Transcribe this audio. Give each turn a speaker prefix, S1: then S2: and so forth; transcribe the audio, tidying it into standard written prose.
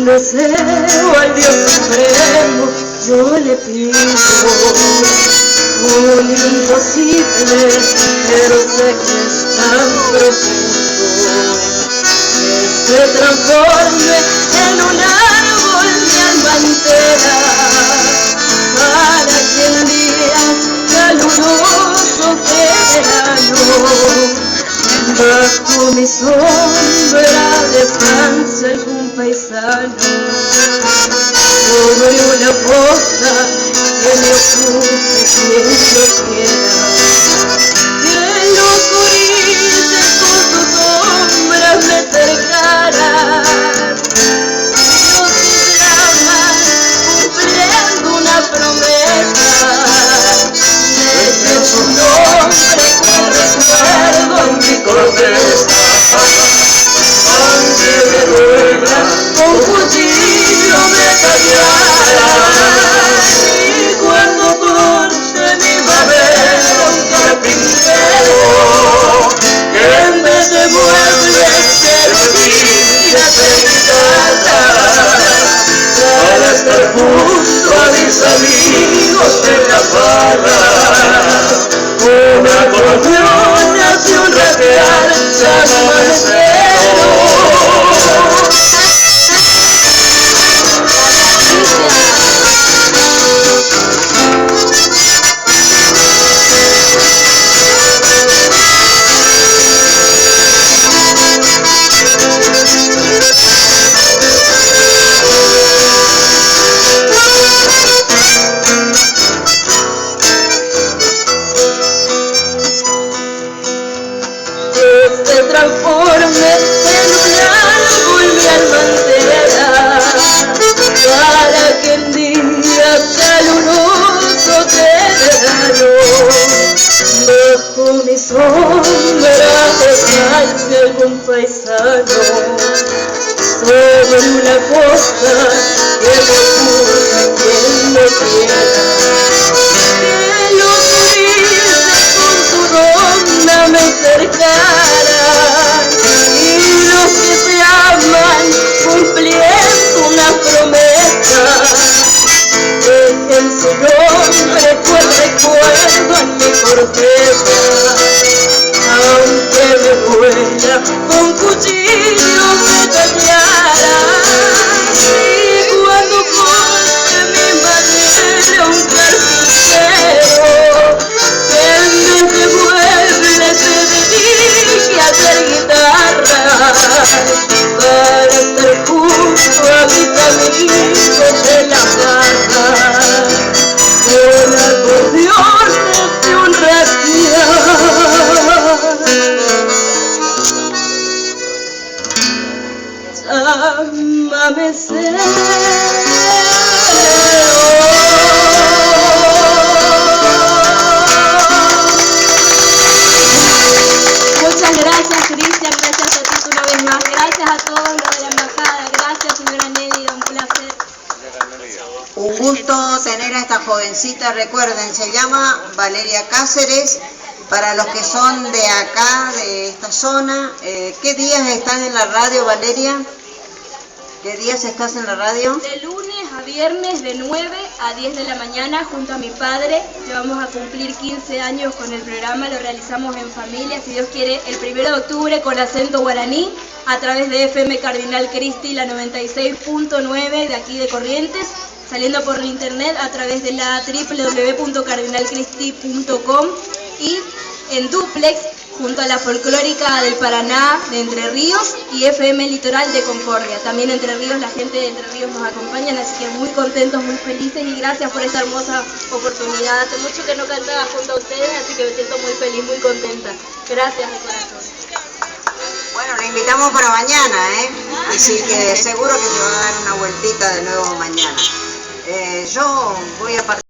S1: deseo al Dios supremo yo le pido un imposible, pero sé que es tan profundo, que se transforme en un árbol mi alma entera, para que el día caluroso verano bajo mi sombra descansa algún paisano sobre una posta que me ocupe quien lo quiera, que lo oscurice con sus sombras me cercarán. Los que claman cumpliendo una promesa, desde su nombre que recuerdo en mi corteza, aunque me duela con cuchillo me tallarán, y cuando corte mi madera un carpintero, que en vez de muebles serviría de guitarra, para estar junto a mis amigos en la barra, una acordeón hace un rapear San Marcelo. Se transforme en un árbol mi alma entera, para que en día caluroso de verano bajo mi sombra descanse algún paisano sobre una costa que me ocupe quien lo quiera, que lo tuviese con su ronda me cercarán, y los que se aman cumpliendo una promesa, dejen su nombre pues recuerdo en mi corteza, aunque me duela con cuchillo me tallarán, y cuando corte mi madera un carpintero, que en vez de muebles se dedique a hacer guitarra, para estar junto a mis amigos en la barra, con acordeones y un rapear San Marcelo. Muchas gracias, Cristian, gracias a ti una vez más, gracias a todos los de la embajada, gracias señora Nélida, un placer.
S2: Un gusto tener a esta jovencita, recuerden, se llama Valeria Cáceres. Para los que son de acá, de esta zona, ¿qué días están en la radio, Valeria? ¿Qué días estás en la radio?
S1: De lunes a viernes de 9 a 10 de la mañana junto a mi padre. Vamos a cumplir 15 años con el programa, lo realizamos en familia, si Dios quiere, el 1 de octubre con acento guaraní a través de FM Cardinal Cristi, la 96.9 de aquí de Corrientes, saliendo por internet a través de la www.cardinalcristi.com y en duplex junto a la folclórica del Paraná de Entre Ríos y FM Litoral de Concordia. También Entre Ríos, la gente de Entre Ríos nos acompaña, así que muy contentos, muy felices y gracias por esta hermosa oportunidad. Hace mucho que no cantaba junto a ustedes, así que me siento muy feliz, muy contenta. Gracias de corazón.
S2: Bueno, le invitamos para mañana, así que seguro que se va a dar una vueltita de nuevo mañana. Yo voy a partir